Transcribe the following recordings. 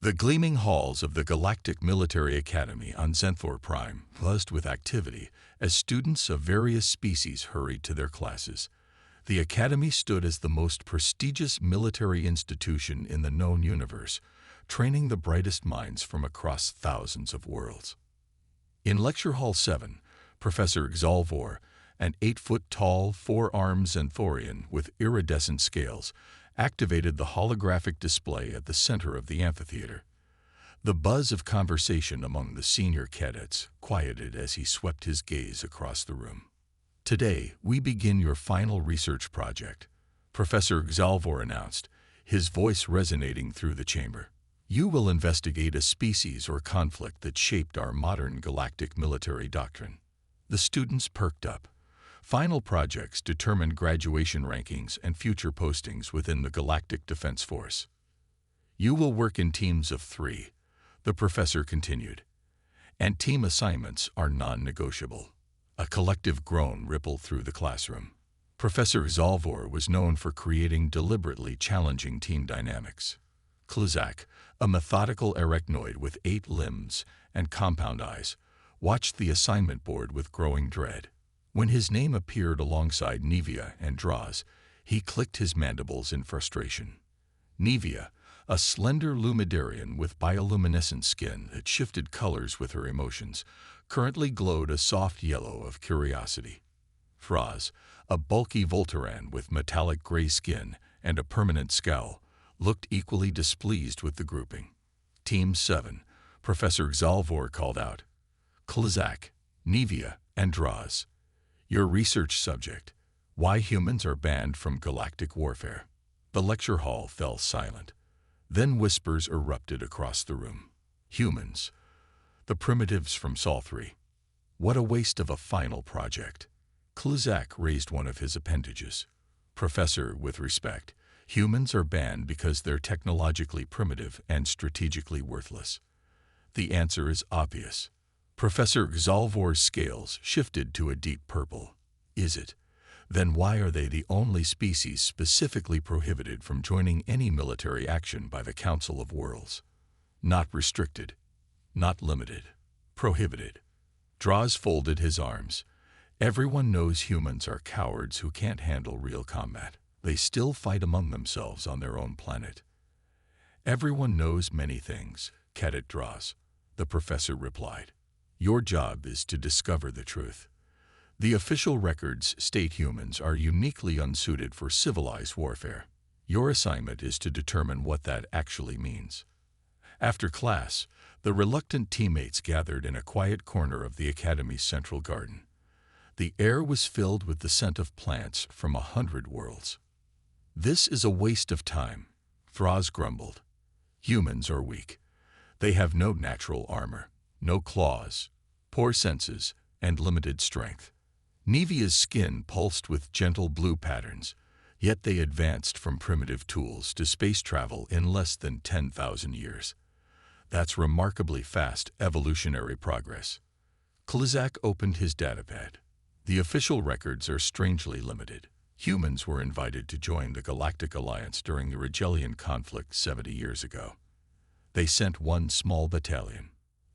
The gleaming halls of the Galactic Military Academy on Zenthor Prime buzzed with activity as students of various species hurried to their classes. The Academy stood as the most prestigious military institution in the known universe, training the brightest minds from across thousands of worlds. In Lecture Hall 7, Professor Xalvor, an 8-foot-tall, 4-armed Zenthorian with iridescent scales, activated the holographic display at the center of the amphitheater. The buzz of conversation among the senior cadets quieted as he swept his gaze across the room. "Today, we begin your final research project," Professor Xalvor announced, his voice resonating through the chamber. "You will investigate a species or conflict that shaped our modern galactic military doctrine." The students perked up. Final projects determine graduation rankings and future postings within the Galactic Defense Force. "You will work in teams of 3, the professor continued, "and team assignments are non-negotiable." A collective groan rippled through the classroom. Professor Xalvor was known for creating deliberately challenging team dynamics. Klizak, a methodical arachnoid with 8 limbs and compound eyes, watched the assignment board with growing dread. When his name appeared alongside Nevia and Draws, he clicked his mandibles in frustration. Nevia, a slender Lumidarian with bioluminescent skin that shifted colors with her emotions, currently glowed a soft yellow of curiosity. Fraz, a bulky Voltaran with metallic gray skin and a permanent scowl, looked equally displeased with the grouping. Team 7, Professor Xalvor called out. "Klizak, Nevia, and Draws. Your research subject, why humans are banned from galactic warfare." The lecture hall fell silent. Then whispers erupted across the room. "Humans, the primitives from Sol 3. What a waste of a final project." Klizak raised one of his appendages. "Professor, with respect, humans are banned because they're technologically primitive and strategically worthless. The answer is obvious." Professor Xalvor's scales shifted to a deep purple. "Is it? Then why are they the only species specifically prohibited from joining any military action by the Council of Worlds? Not restricted, not limited, prohibited." Draws folded his arms. "Everyone knows humans are cowards who can't handle real combat. They still fight among themselves on their own planet." "Everyone knows many things, Cadet Draws," the professor replied. "Your job is to discover the truth. The official records state humans are uniquely unsuited for civilized warfare. Your assignment is to determine what that actually means." After class, the reluctant teammates gathered in a quiet corner of the Academy's central garden. The air was filled with the scent of plants from 100 worlds. "This is a waste of time," Fraz grumbled. "Humans are weak. They have no natural armor, no claws, poor senses, and limited strength." Nevia's skin pulsed with gentle blue patterns, yet they advanced from primitive tools to space travel in less than 10,000 years. That's remarkably fast evolutionary progress. Klizak opened his datapad. "The official records are strangely limited. Humans were invited to join the Galactic Alliance during the Rigelian conflict 70 years ago. They sent one small battalion."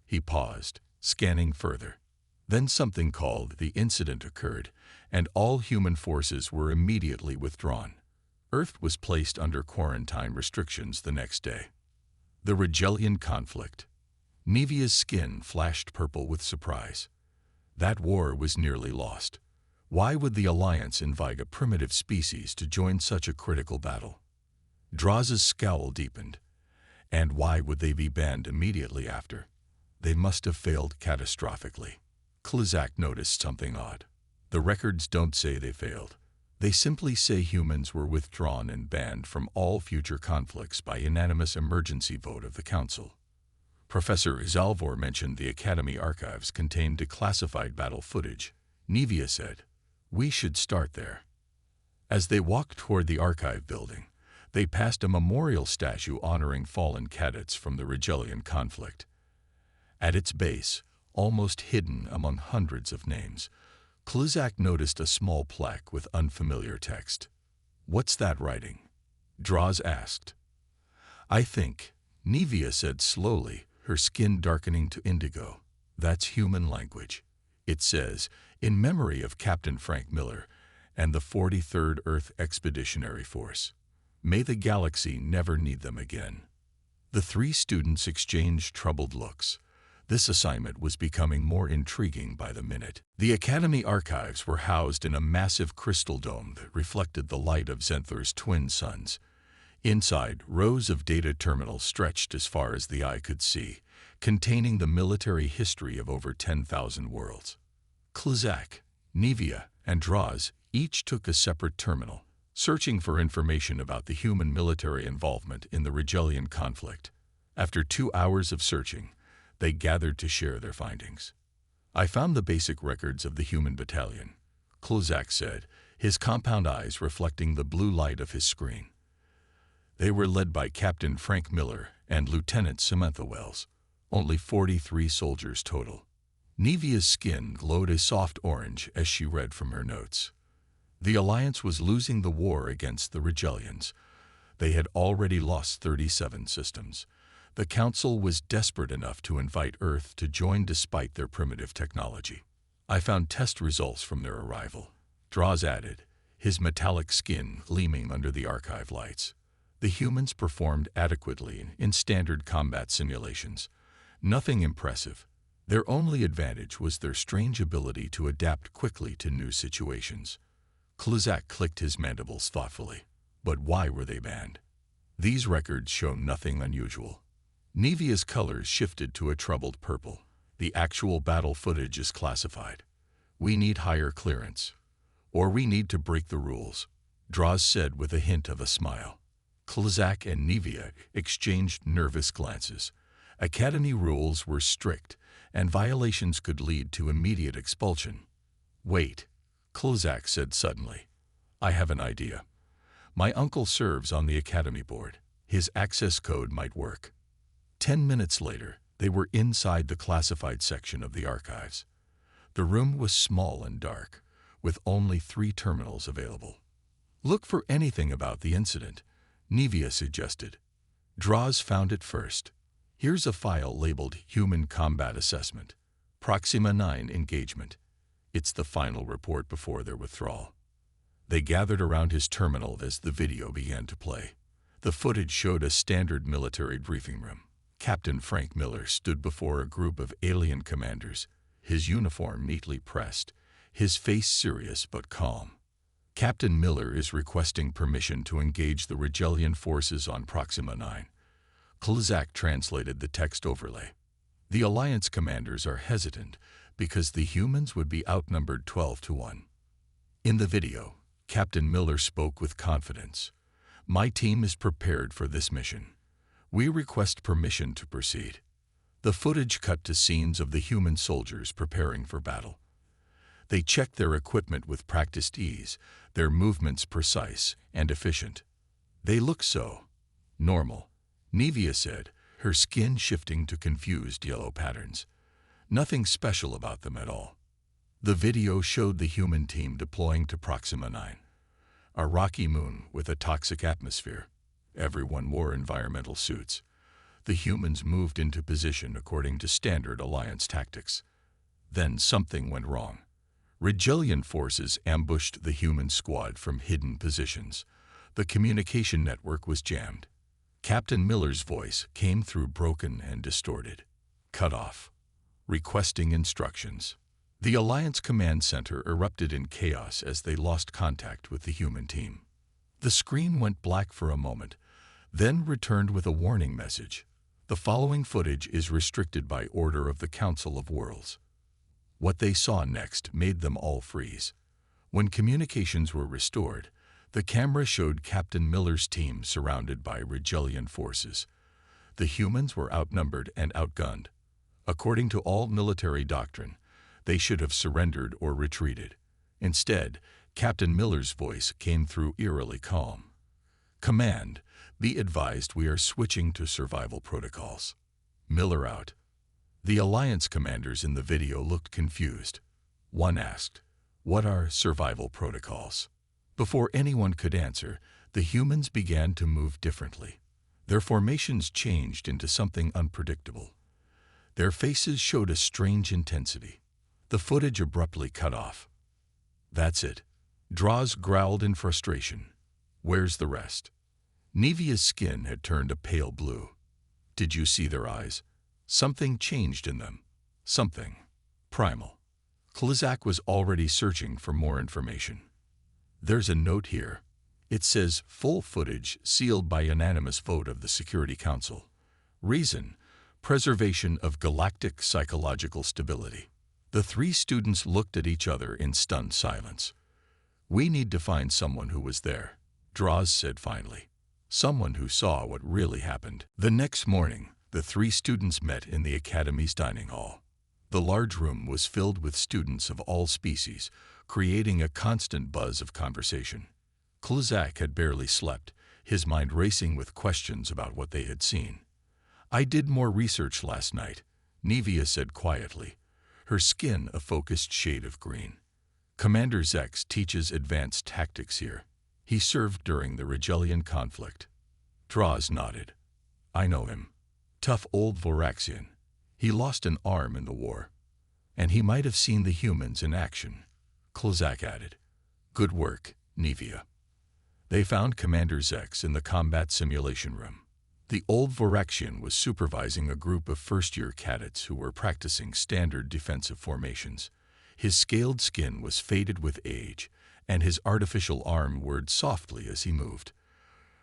He paused, scanning further. Then something called the incident occurred, and all human forces were immediately withdrawn. Earth was placed under quarantine restrictions the next day. The Rigelian conflict. Nevia's skin flashed purple with surprise. That war was nearly lost. Why would the Alliance invite a primitive species to join such a critical battle? Draws's scowl deepened. And why would they be banned immediately after? They must have failed catastrophically. Klizak noticed something odd. The records don't say they failed. They simply say humans were withdrawn and banned from all future conflicts by unanimous emergency vote of the Council. Professor Xalvor mentioned the Academy archives contained declassified battle footage. Nevia said, "We should start there." As they walked toward the archive building, they passed a memorial statue honoring fallen cadets from the Rigelian conflict. At its base, almost hidden among hundreds of names, Klizak noticed a small plaque with unfamiliar text. "What's that writing?" Draws asked. "I think," Nevia said slowly, her skin darkening to indigo. That's human language. It says, in memory of Captain Frank Miller and the 43rd Earth Expeditionary Force. May the galaxy never need them again. The three students exchanged troubled looks. This assignment was becoming more intriguing by the minute. The Academy archives were housed in a massive crystal dome that reflected the light of Zenthor's twin suns. Inside, rows of data terminals stretched as far as the eye could see, containing the military history of over 10,000 worlds. Klizak, Nevia, and Draz each took a separate terminal, searching for information about the human military involvement in the Regellian conflict. After 2 hours of searching, they gathered to share their findings. I found the basic records of the human battalion, Klizak said, his compound eyes reflecting the blue light of his screen. They were led by Captain Frank Miller and Lieutenant Samantha Wells, only 43 soldiers total. Nevia's skin glowed a soft orange as she read from her notes. The Alliance was losing the war against the Regellians. They had already lost 37 systems. The Council was desperate enough to invite Earth to join despite their primitive technology. I found test results from their arrival, Draz added, his metallic skin gleaming under the archive lights. The humans performed adequately in standard combat simulations. Nothing impressive. Their only advantage was their strange ability to adapt quickly to new situations. Klizak clicked his mandibles thoughtfully. But why were they banned? These records show nothing unusual. Nevia's colors shifted to a troubled purple. The actual battle footage is classified. We need higher clearance. Or we need to break the rules, Draz said with a hint of a smile. Klizak and Nevia exchanged nervous glances. Academy rules were strict, and violations could lead to immediate expulsion. Wait, Klizak said suddenly. I have an idea. My uncle serves on the Academy board. His access code might work. 10 minutes later, they were inside the classified section of the archives. The room was small and dark, with only 3 terminals available. Look for anything about the incident, Nevia suggested. Draz found it first. Here's a file labeled Human Combat Assessment, Proxima 9 Engagement. It's the final report before their withdrawal. They gathered around his terminal as the video began to play. The footage showed a standard military briefing room. Captain Frank Miller stood before a group of alien commanders, his uniform neatly pressed, his face serious but calm. Captain Miller is requesting permission to engage the Regellian forces on Proxima 9. Klizak translated the text overlay. The Alliance commanders are hesitant because the humans would be outnumbered 12-1. In the video, Captain Miller spoke with confidence. My team is prepared for this mission. We request permission to proceed. The footage cut to scenes of the human soldiers preparing for battle. They checked their equipment with practiced ease, their movements precise and efficient. They look so normal, Nevia said, her skin shifting to confused yellow patterns. Nothing special about them at all. The video showed the human team deploying to Proxima 9, a rocky moon with a toxic atmosphere. Everyone wore environmental suits. The humans moved into position according to standard Alliance tactics. Then something went wrong. Regellian forces ambushed the human squad from hidden positions. The communication network was jammed. Captain Miller's voice came through broken and distorted. Cut off. Requesting instructions. The Alliance command center erupted in chaos as they lost contact with the human team. The screen went black for a moment, then returned with a warning message. The following footage is restricted by order of the Council of Worlds. What they saw next made them all freeze. When communications were restored, the camera showed Captain Miller's team surrounded by Regellian forces. The humans were outnumbered and outgunned. According to all military doctrine, they should have surrendered or retreated. Instead, Captain Miller's voice came through eerily calm. Command, be advised we are switching to survival protocols. Miller out. The Alliance commanders in the video looked confused. One asked, "What are survival protocols?" Before anyone could answer, the humans began to move differently. Their formations changed into something unpredictable. Their faces showed a strange intensity. The footage abruptly cut off. "That's it." Draws growled in frustration. "Where's the rest?" Nevia's skin had turned a pale blue. "Did you see their eyes? Something changed in them. Something primal." Klizak was already searching for more information. "There's a note here. It says full footage sealed by unanimous vote of the Security Council. Reason: preservation of galactic psychological stability." The three students looked at each other in stunned silence. "We need to find someone who was there," Draws said finally. "Someone who saw what really happened." The next morning, the three students met in the Academy's dining hall. The large room was filled with students of all species, creating a constant buzz of conversation. Klizak had barely slept, his mind racing with questions about what they had seen. "I did more research last night," Nevia said quietly, her skin a focused shade of green. "Commander Zex teaches advanced tactics here. He served during the Regelian conflict." Draws nodded. "I know him. Tough old Voraxian. He lost an arm in the war. And he might have seen the humans in action," Klizak added. "Good work, Nevia." They found Commander Zex in the combat simulation room. The old Voraxian was supervising a group of first-year cadets who were practicing standard defensive formations. His scaled skin was faded with age, and his artificial arm whirred softly as he moved.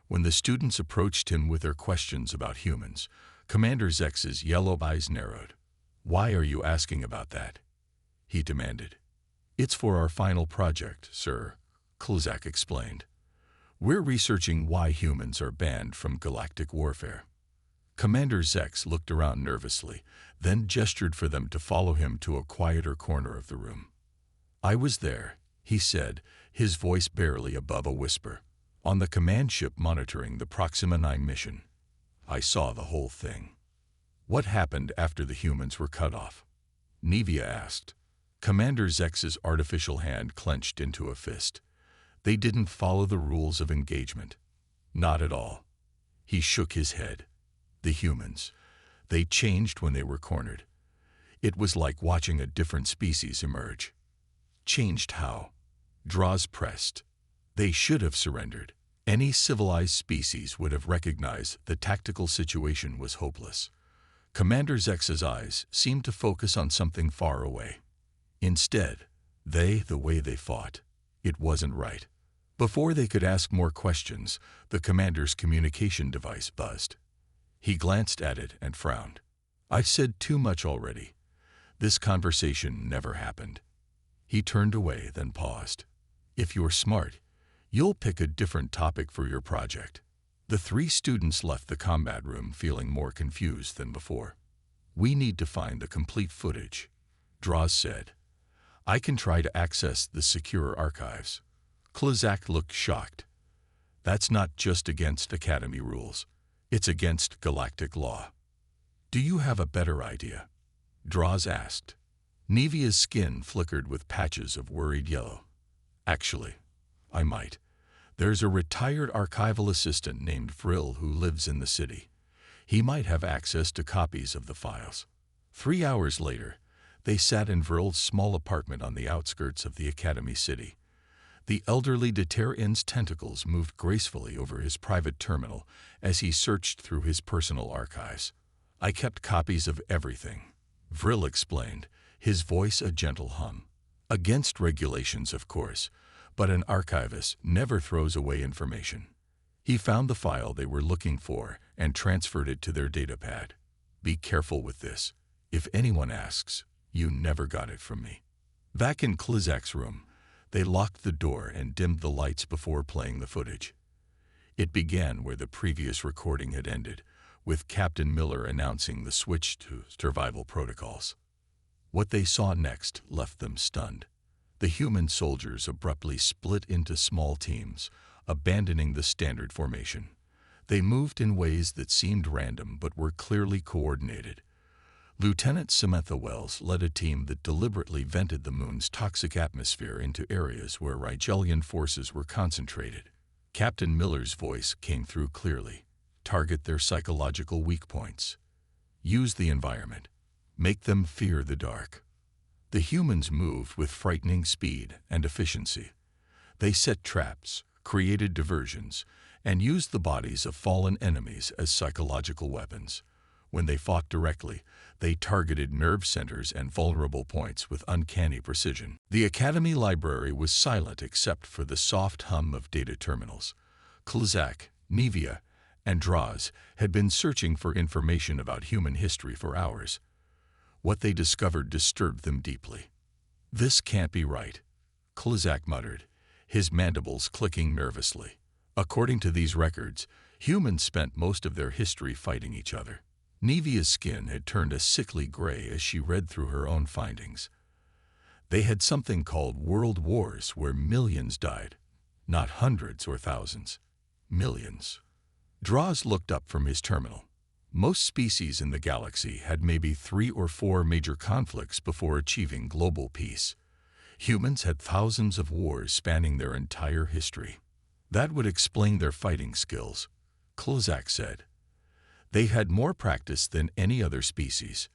When the students approached him with their questions about humans, Commander Zex's yellow eyes narrowed. "Why are you asking about that?" he demanded. "It's for our final project, sir," Klizak explained. "We're researching why humans are banned from galactic warfare." Commander Zex looked around nervously, then gestured for them to follow him to a quieter corner of the room. "I was there," he said, his voice barely above a whisper, "on the command ship monitoring the Proxima 9 mission. I saw the whole thing." "What happened after the humans were cut off?" Nevia asked. Commander Zex's artificial hand clenched into a fist. "They didn't follow the rules of engagement. Not at all." He shook his head. "The humans. They changed when they were cornered. It was like watching a different species emerge." "Changed how?" Draws pressed. "They should have surrendered. Any civilized species would have recognized the tactical situation was hopeless." Commander Zex's eyes seemed to focus on something far away. "Instead, the way they fought, it wasn't right." Before they could ask more questions, the commander's communication device buzzed. He glanced at it and frowned. "I've said too much already. This conversation never happened." He turned away, then paused. "If you're smart, you'll pick a different topic for your project." The three students left the combat room feeling more confused than before. "We need to find the complete footage," Draws said. "I can try to access the secure archives." Klizak looked shocked. "That's not just against Academy rules. It's against galactic law." "Do you have a better idea?" Draws asked. Nevia's skin flickered with patches of worried yellow. "Actually, I might. There's a retired archival assistant named Vril who lives in the city. He might have access to copies of the files." 3 hours later, they sat in Vril's small apartment on the outskirts of the Academy city. The elderly Deterrein's tentacles moved gracefully over his private terminal as he searched through his personal archives. "I kept copies of everything," Vril explained, his voice a gentle hum. "Against regulations, of course, but an archivist never throws away information." He found the file they were looking for and transferred it to their datapad. "Be careful with this. If anyone asks, you never got it from me." Back in Klizak's room, they locked the door and dimmed the lights before playing the footage. It began where the previous recording had ended, with Captain Miller announcing the switch to survival protocols. What they saw next left them stunned. The human soldiers abruptly split into small teams, abandoning the standard formation. They moved in ways that seemed random but were clearly coordinated. Lieutenant Samantha Wells led a team that deliberately vented the moon's toxic atmosphere into areas where Rigelian forces were concentrated. Captain Miller's voice came through clearly. target their psychological weak points. Use the environment. Make them fear the dark. The humans moved with frightening speed and efficiency. They set traps, created diversions, and used the bodies of fallen enemies as psychological weapons. When they fought directly, they targeted nerve centers and vulnerable points with uncanny precision. The Academy library was silent except for the soft hum of data terminals. Klizak, Nevia, and Draws had been searching for information about human history for hours. What they discovered disturbed them deeply. "This can't be right," Klizak muttered, his mandibles clicking nervously. According to these records, humans spent most of their history fighting each other. Nevia's skin had turned a sickly gray as she read through her own findings. They had something called world wars where millions died. Not hundreds or thousands. Millions. Draws looked up from his terminal. Most species in the galaxy had maybe 3 or 4 major conflicts before achieving global peace. Humans had thousands of wars spanning their entire history. That would explain their fighting skills, Klizak said. They had more practice than any other species.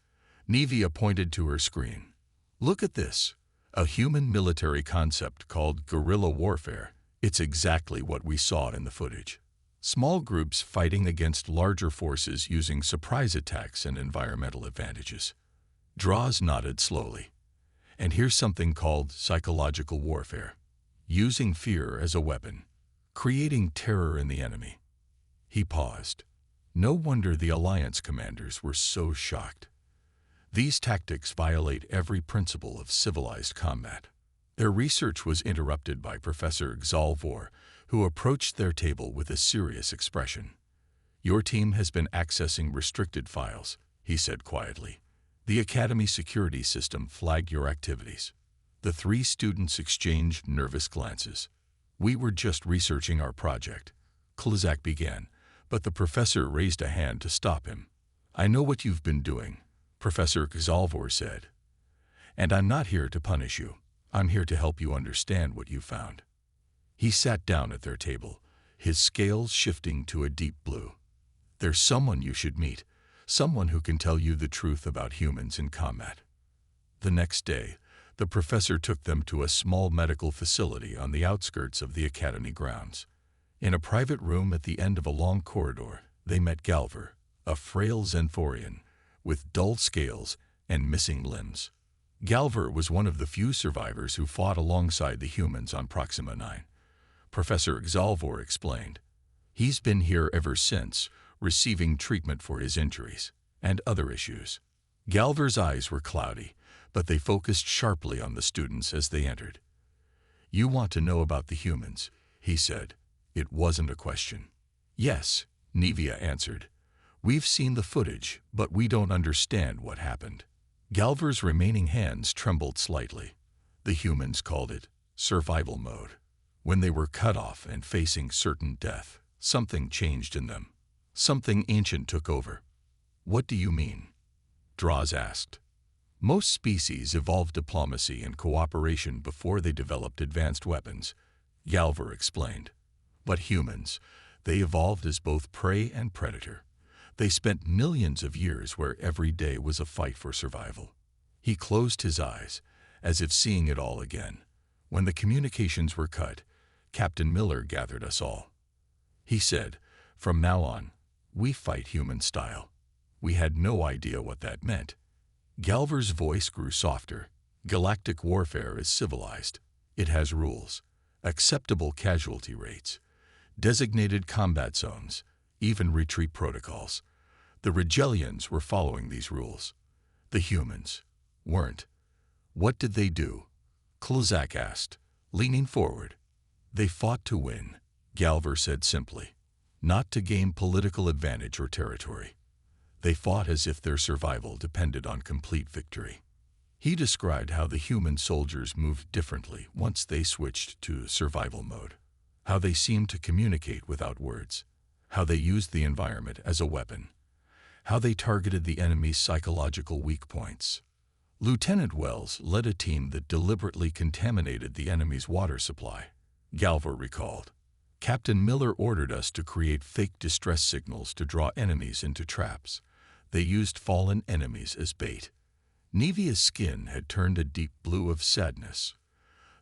Nevia pointed to her screen. "Look at this. A human military concept called guerrilla warfare. It's exactly what we saw in the footage. Small groups fighting against larger forces using surprise attacks and environmental advantages." Draws nodded slowly. "And here's something called psychological warfare. Using fear as a weapon. Creating terror in the enemy." He paused. No wonder the Alliance commanders were so shocked. These tactics violate every principle of civilized combat. Their research was interrupted by Professor Xalvor, who approached their table with a serious expression. "Your team has been accessing restricted files," he said quietly. "The Academy security system flagged your activities." The 3 students exchanged nervous glances. "We were just researching our project," Klizak began, but the professor raised a hand to stop him. "I know what you've been doing," Professor Xalvor said. "And I'm not here to punish you. I'm here to help you understand what you found." He sat down at their table, his scales shifting to a deep blue. "There's someone you should meet, someone who can tell you the truth about humans in combat." The next day, the professor took them to a small medical facility on the outskirts of the Academy grounds. In a private room at the end of a long corridor, they met Galver, a frail Xenthorian, with dull scales and missing limbs. Galver was one of the few survivors who fought alongside the humans on Proxima 9. Professor Xalvor explained. "He's been here ever since, receiving treatment for his injuries and other issues." Galver's eyes were cloudy, but they focused sharply on the students as they entered. "You want to know about the humans," he said. It wasn't a question. "Yes," Nevia answered. "We've seen the footage, but we don't understand what happened." Galver's remaining hands trembled slightly. The humans called it survival mode. When they were cut off and facing certain death, something changed in them. Something ancient took over. "What do you mean?" Draws asked. "Most species evolved diplomacy and cooperation before they developed advanced weapons," Galver explained. "But humans, they evolved as both prey and predator. They spent millions of years where every day was a fight for survival." He closed his eyes, as if seeing it all again. When the communications were cut, Captain Miller gathered us all. He said, "From now on, we fight human style." We had no idea what that meant. Galver's voice grew softer. "Galactic warfare is civilized. It has rules, acceptable casualty rates, designated combat zones, even retreat protocols. The Regelians were following these rules. The humans weren't." "What did they do?" Klizak asked, leaning forward. "They fought to win," Galver said simply, "not to gain political advantage or territory. They fought as if their survival depended on complete victory." He described how the human soldiers moved differently once they switched to survival mode, how they seemed to communicate without words, how they used the environment as a weapon, how they targeted the enemy's psychological weak points. Lieutenant Wells led a team that deliberately contaminated the enemy's water supply, Galver recalled. Captain Miller ordered us to create fake distress signals to draw enemies into traps. They used fallen enemies as bait. Nevia's skin had turned a deep blue of sadness.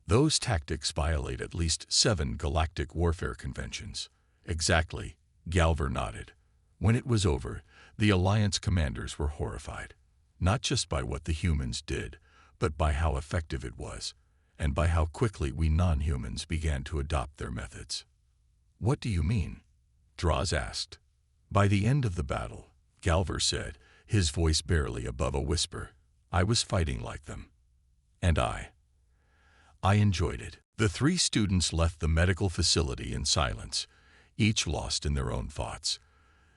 Those tactics violate at least 7 galactic warfare conventions. Exactly, Galver nodded. When it was over, the Alliance commanders were horrified. Not just by what the humans did, but by how effective it was, and by how quickly we non-humans began to adopt their methods. What do you mean? Draws asked. By the end of the battle, Galver said, his voice barely above a whisper, I was fighting like them. And I enjoyed it. The 3 students left the medical facility in silence, each lost in their own thoughts.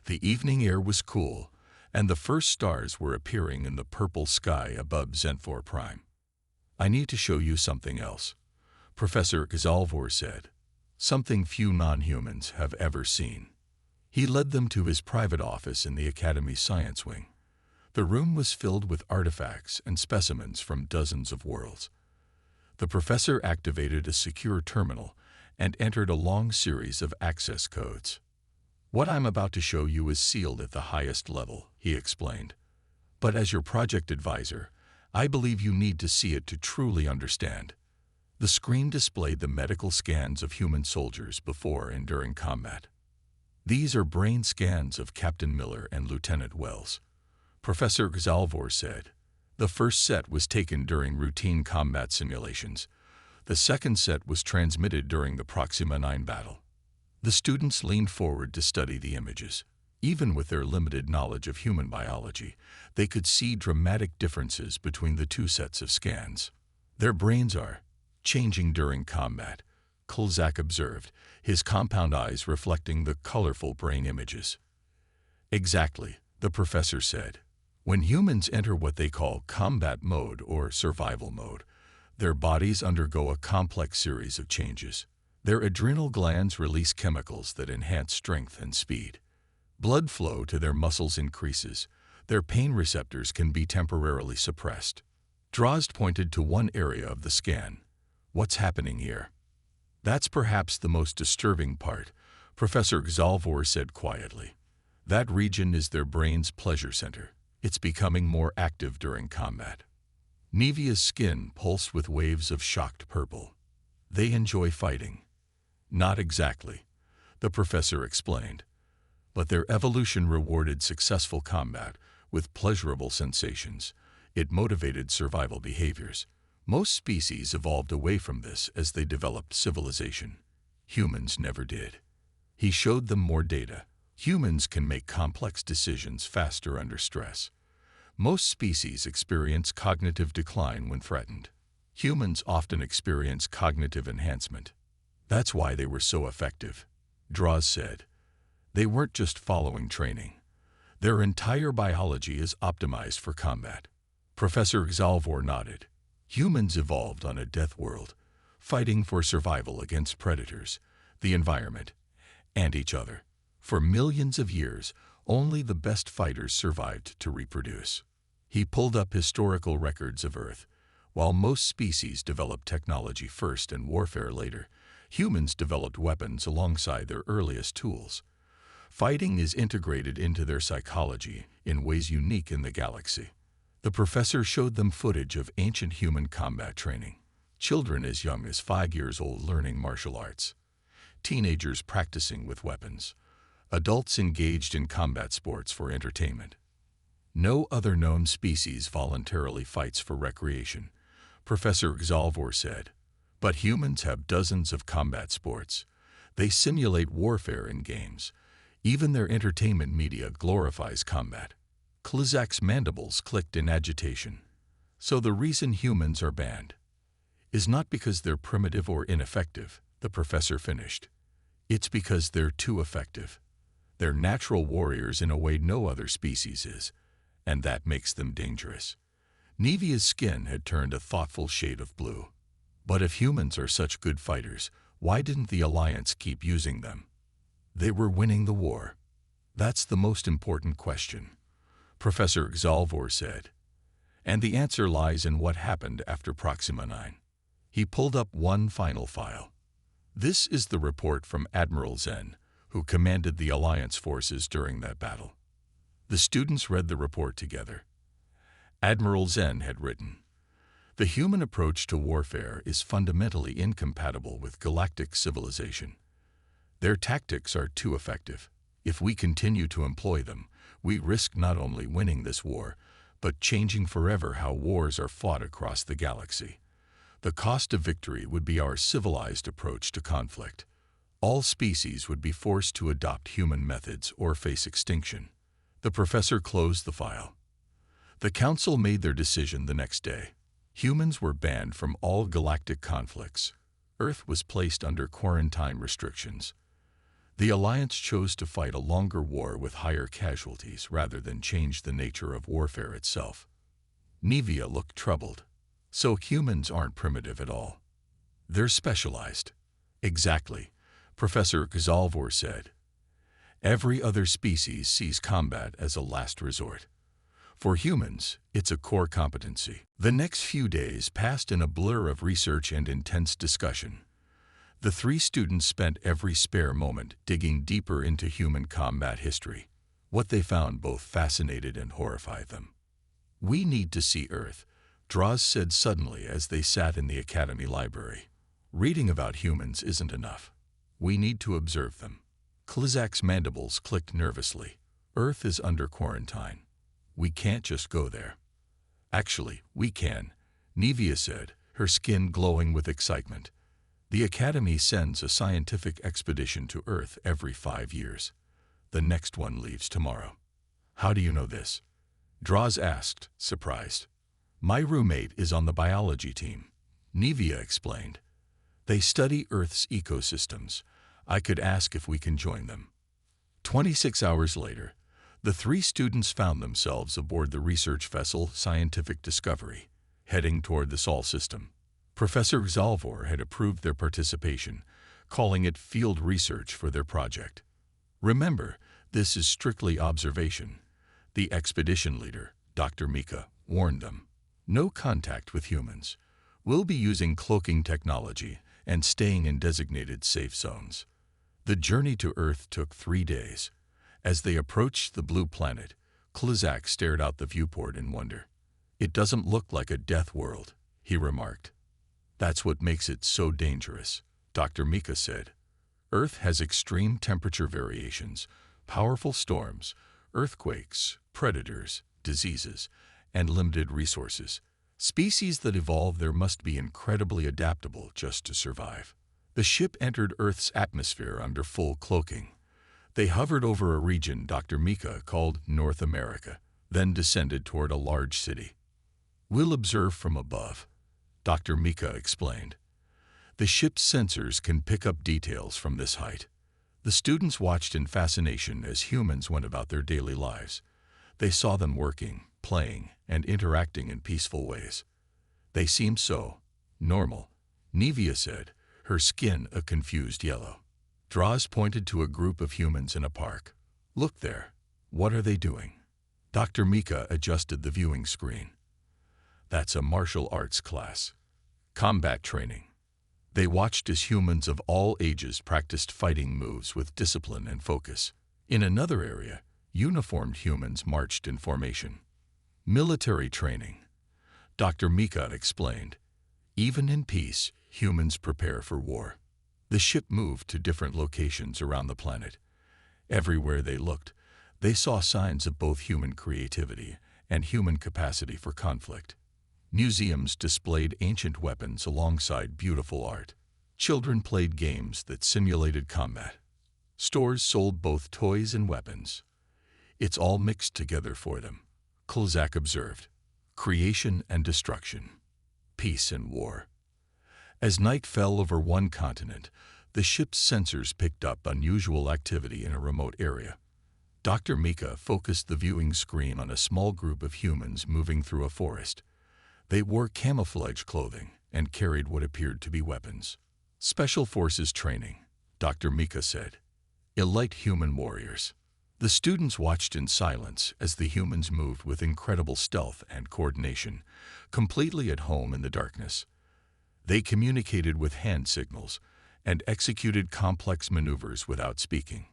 The evening air was cool, and the first stars were appearing in the purple sky above Xenfor Prime. I need to show you something else, Professor Gazalvor said. Something few non-humans have ever seen. He led them to his private office in the Academy's science wing. The room was filled with artifacts and specimens from dozens of worlds. The professor activated a secure terminal and entered a long series of access codes. What I'm about to show you is sealed at the highest level, he explained. But as your project advisor, I believe you need to see it to truly understand. The screen displayed the medical scans of human soldiers before and during combat. These are brain scans of Captain Miller and Lieutenant Wells. Professor Gazalvor said. The first set was taken during routine combat simulations. The second set was transmitted during the Proxima 9 battle. The students leaned forward to study the images. Even with their limited knowledge of human biology, they could see dramatic differences between the 2 sets of scans. Their brains are changing during combat, Kulzak observed, his compound eyes reflecting the colorful brain images. Exactly, the professor said. When humans enter what they call combat mode or survival mode, their bodies undergo a complex series of changes. Their adrenal glands release chemicals that enhance strength and speed. Blood flow to their muscles increases. Their pain receptors can be temporarily suppressed. Drozd pointed to one area of the scan. What's happening here? That's perhaps the most disturbing part, Professor Gzalvor said quietly. That region is their brain's pleasure center. It's becoming more active during combat. Nevia's skin pulsed with waves of shocked purple. They enjoy fighting. Not exactly, the professor explained. But their evolution rewarded successful combat with pleasurable sensations. It motivated survival behaviors. Most species evolved away from this as they developed civilization. Humans never did. He showed them more data. Humans can make complex decisions faster under stress. Most species experience cognitive decline when threatened. Humans often experience cognitive enhancement. That's why they were so effective, Droz said. They weren't just following training. Their entire biology is optimized for combat. Professor Xalvor nodded. Humans evolved on a death world, fighting for survival against predators, the environment, and each other. For millions of years, only the best fighters survived to reproduce. He pulled up historical records of Earth. While most species developed technology first and warfare later, humans developed weapons alongside their earliest tools. Fighting is integrated into their psychology in ways unique in the galaxy. The professor showed them footage of ancient human combat training. Children as young as 5 years old learning martial arts. Teenagers practicing with weapons. Adults engaged in combat sports for entertainment. No other known species voluntarily fights for recreation, Professor Xalvor said. But humans have dozens of combat sports. They simulate warfare in games. Even their entertainment media glorifies combat. Klizak's mandibles clicked in agitation. So the reason humans are banned is not because they're primitive or ineffective, the professor finished. It's because they're too effective. They're natural warriors in a way no other species is, and that makes them dangerous. Nevia's skin had turned a thoughtful shade of blue. But if humans are such good fighters, why didn't the Alliance keep using them? They were winning the war. That's the most important question, Professor Xalvor said. And the answer lies in what happened after Proxima 9. He pulled up one final file. This is the report from Admiral Zen, who commanded the Alliance forces during that battle. The students read the report together. Admiral Zen had written, "The human approach to warfare is fundamentally incompatible with galactic civilization. Their tactics are too effective. If we continue to employ them, we risk not only winning this war, but changing forever how wars are fought across the galaxy. The cost of victory would be our civilized approach to conflict. All species would be forced to adopt human methods or face extinction." The professor closed the file. The council made their decision the next day. Humans were banned from all galactic conflicts. Earth was placed under quarantine restrictions. The Alliance chose to fight a longer war with higher casualties rather than change the nature of warfare itself. Nevia looked troubled. "So humans aren't primitive at all. They're specialized." "Exactly," Professor Gzalvor said. "Every other species sees combat as a last resort. For humans, it's a core competency." The next few days passed in a blur of research and intense discussion. The three students spent every spare moment digging deeper into human combat history. What they found both fascinated and horrified them. "We need to see Earth," Draws said suddenly as they sat in the Academy library. "Reading about humans isn't enough. We need to observe them." Klizak's mandibles clicked nervously. "Earth is under quarantine. We can't just go there." "Actually, we can," Nevia said, her skin glowing with excitement. "The Academy sends a scientific expedition to Earth every 5 years. The next one leaves tomorrow." "How do you know this?" Draws asked, surprised. "My roommate is on the biology team," Nevia explained. "They study Earth's ecosystems. I could ask if we can join them." 26 hours later, the three students found themselves aboard the research vessel Scientific Discovery, heading toward the Sol system. Professor Gzalvor had approved their participation, calling it field research for their project. "Remember, this is strictly observation," the expedition leader, Dr. Mika, warned them. "No contact with humans. We'll be using cloaking technology and staying in designated safe zones." The journey to Earth took 3 days. As they approached the blue planet, Klizak stared out the viewport in wonder. "It doesn't look like a death world," he remarked. "That's what makes it so dangerous," Dr. Mika said. "Earth has extreme temperature variations, powerful storms, earthquakes, predators, diseases, and limited resources. Species that evolve there must be incredibly adaptable just to survive." The ship entered Earth's atmosphere under full cloaking. They hovered over a region Dr. Mika called North America, then descended toward a large city. "We'll observe from above," Dr. Mika explained. "The ship's sensors can pick up details from this height." The students watched in fascination as humans went about their daily lives. They saw them working, playing, and interacting in peaceful ways. "They seem so normal," Nevia said, her skin a confused yellow. Draws pointed to a group of humans in a park. "Look there. What are they doing?" Dr. Mika adjusted the viewing screen. "That's a martial arts class. Combat training." They watched as humans of all ages practiced fighting moves with discipline and focus. In another area, uniformed humans marched in formation. "Military training," Dr. Mika explained. "Even in peace, humans prepare for war." The ship moved to different locations around the planet. Everywhere they looked, they saw signs of both human creativity and human capacity for conflict. Museums displayed ancient weapons alongside beautiful art. Children played games that simulated combat. Stores sold both toys and weapons. "It's all mixed together for them," Klizak observed. "Creation and destruction. Peace and war." As night fell over one continent, the ship's sensors picked up unusual activity in a remote area. Dr. Mika focused the viewing screen on a small group of humans moving through a forest. They wore camouflage clothing and carried what appeared to be weapons. "Special Forces training," Dr. Mika said. "Elite human warriors." The students watched in silence as the humans moved with incredible stealth and coordination, completely at home in the darkness. They communicated with hand signals, and executed complex maneuvers without speaking.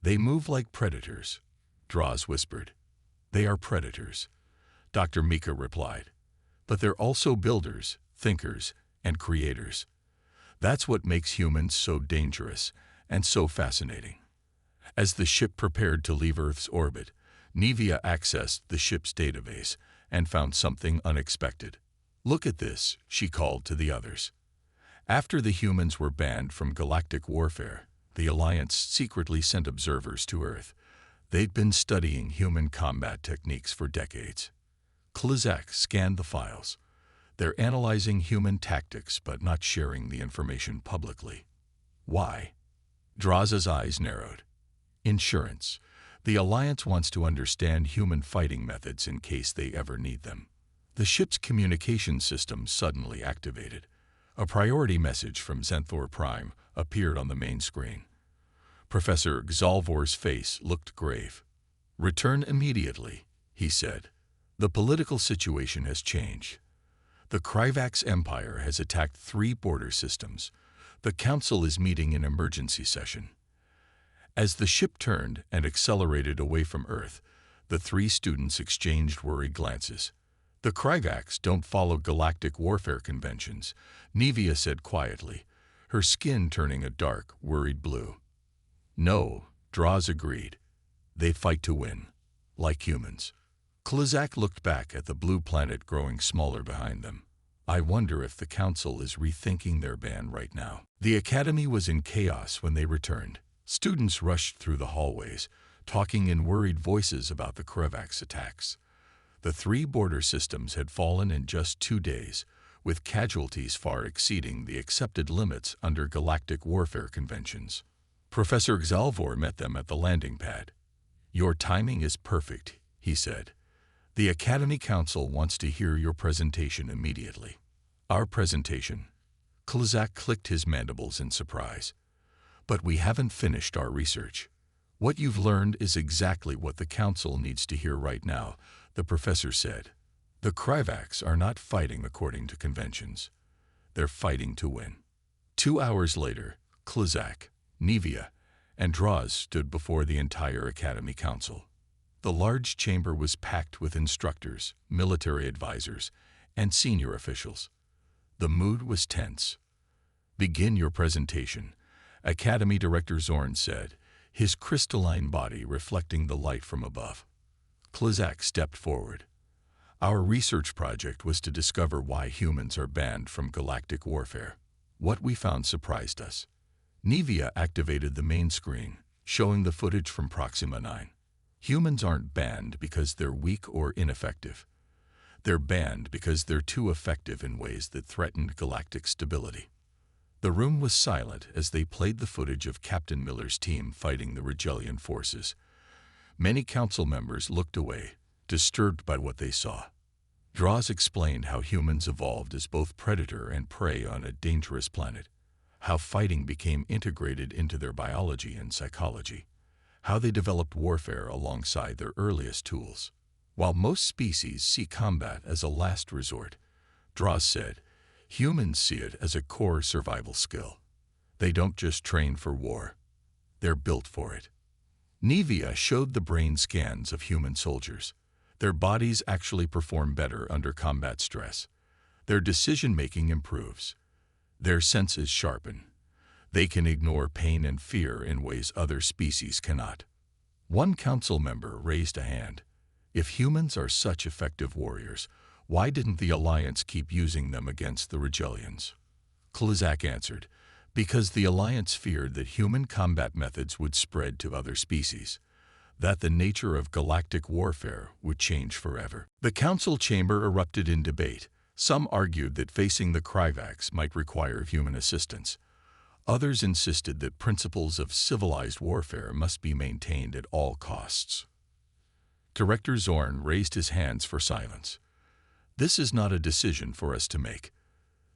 They move like predators, Draws whispered. They are predators, Dr. Mika replied. But they're also builders, thinkers, and creators. That's what makes humans so dangerous and so fascinating. As the ship prepared to leave Earth's orbit, Nevia accessed the ship's database and found something unexpected. Look at this, she called to the others. After the humans were banned from galactic warfare, the Alliance secretly sent observers to Earth. They'd been studying human combat techniques for decades. Klizak scanned the files. They're analyzing human tactics but not sharing the information publicly. Why? Draw's eyes narrowed. Insurance. The Alliance wants to understand human fighting methods in case they ever need them. The ship's communication system suddenly activated. A priority message from Xanthor Prime appeared on the main screen. Professor Xalvor's face looked grave. "Return immediately," he said. "The political situation has changed. The Kryvax Empire has attacked 3 border systems. The Council is meeting in emergency session." As the ship turned and accelerated away from Earth, the 3 students exchanged worried glances. "The Kryvax don't follow galactic warfare conventions," Nevia said quietly, her skin turning a dark, worried blue. "No," Draws agreed. "They fight to win, like humans." Klizak looked back at the blue planet growing smaller behind them. "I wonder if the Council is rethinking their ban right now." The Academy was in chaos when they returned. Students rushed through the hallways, talking in worried voices about the Kryvax attacks. The 3 border systems had fallen in just 2 days, with casualties far exceeding the accepted limits under galactic warfare conventions. Professor Xalvor met them at the landing pad. "Your timing is perfect," he said. "The Academy Council wants to hear your presentation immediately." "Our presentation?" Klizak clicked his mandibles in surprise. "But we haven't finished our research. What you've learned is exactly what the Council needs to hear right now," the professor said. "The Kryvax are not fighting according to conventions. They're fighting to win." 2 hours later, Klizak, Nevia, and Draws stood before the entire Academy Council. The large chamber was packed with instructors, military advisors, and senior officials. The mood was tense. "Begin your presentation," Academy Director Zorn said, his crystalline body reflecting the light from above. Klizak stepped forward. "Our research project was to discover why humans are banned from galactic warfare. What we found surprised us." Nevia activated the main screen, showing the footage from Proxima 9. "Humans aren't banned because they're weak or ineffective. They're banned because they're too effective in ways that threatened galactic stability." The room was silent as they played the footage of Captain Miller's team fighting the Regellian forces. Many council members looked away, disturbed by what they saw. Draws explained how humans evolved as both predator and prey on a dangerous planet, how fighting became integrated into their biology and psychology, how they developed warfare alongside their earliest tools. While most species see combat as a last resort, Draws said, humans see it as a core survival skill. They don't just train for war. They're built for it. Nevia showed the brain scans of human soldiers. Their bodies actually perform better under combat stress. Their decision-making improves. Their senses sharpen. They can ignore pain and fear in ways other species cannot. One council member raised a hand. If humans are such effective warriors, why didn't the Alliance keep using them against the Regellians? Klizak answered, because the Alliance feared that human combat methods would spread to other species, that the nature of galactic warfare would change forever. The council chamber erupted in debate. Some argued that facing the Kryvax might require human assistance. Others insisted that principles of civilized warfare must be maintained at all costs. Director Zorn raised his hands for silence. "This is not a decision for us to make.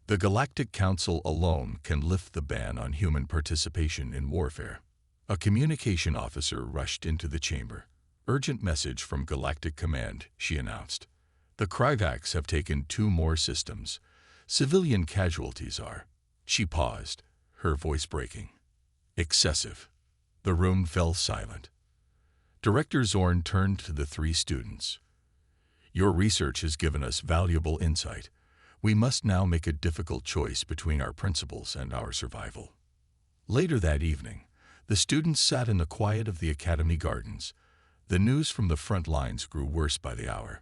The Galactic Council alone can lift the ban on human participation in warfare." A communication officer rushed into the chamber. "Urgent message from Galactic Command," she announced. "The Kryvax have taken 2 more systems. Civilian casualties are." She paused, her voice breaking. Excessive. The room fell silent. Director Zorn turned to the three students. Your research has given us valuable insight. We must now make a difficult choice between our principles and our survival. Later that evening, the students sat in the quiet of the Academy gardens. The news from the front lines grew worse by the hour.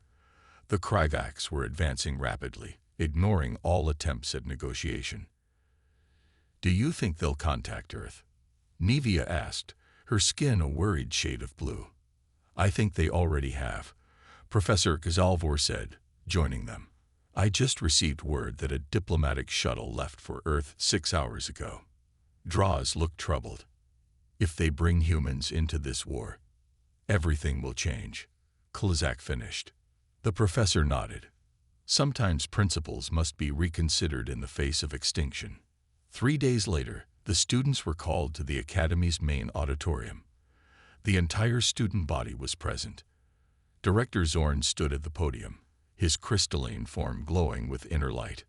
The Krivaks were advancing rapidly, ignoring all attempts at negotiation. Do you think they'll contact Earth? Nevia asked, her skin a worried shade of blue. I think they already have, Professor Gazalvor said, joining them. I just received word that a diplomatic shuttle left for Earth 6 hours ago. Draws looked troubled. If they bring humans into this war, everything will change. Klizak finished. The professor nodded. Sometimes principles must be reconsidered in the face of extinction. 3 days later, the students were called to the Academy's main auditorium. The entire student body was present. Director Zorn stood at the podium, his crystalline form glowing with inner light.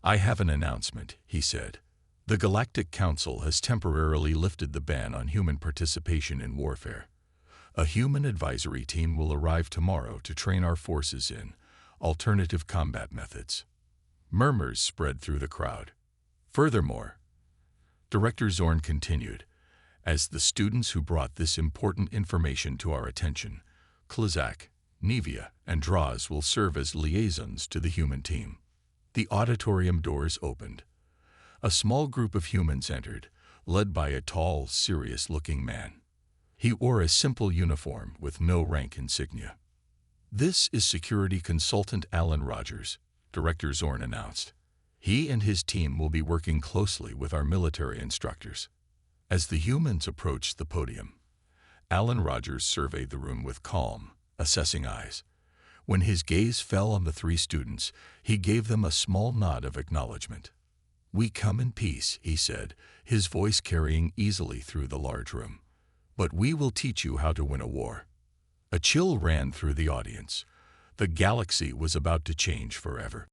I have an announcement, he said. The Galactic Council has temporarily lifted the ban on human participation in warfare. A human advisory team will arrive tomorrow to train our forces in alternative combat methods. Murmurs spread through the crowd. Furthermore, Director Zorn continued, as the students who brought this important information to our attention, Klizak, Nevia, and Draws will serve as liaisons to the human team. The auditorium doors opened. A small group of humans entered, led by a tall, serious-looking man. He wore a simple uniform with no rank insignia. This is security consultant Alan Rogers, Director Zorn announced. He and his team will be working closely with our military instructors. As the humans approached the podium, Alan Rogers surveyed the room with calm, assessing eyes. When his gaze fell on the three students, he gave them a small nod of acknowledgement. We come in peace, he said, his voice carrying easily through the large room. But we will teach you how to win a war. A chill ran through the audience. The galaxy was about to change forever.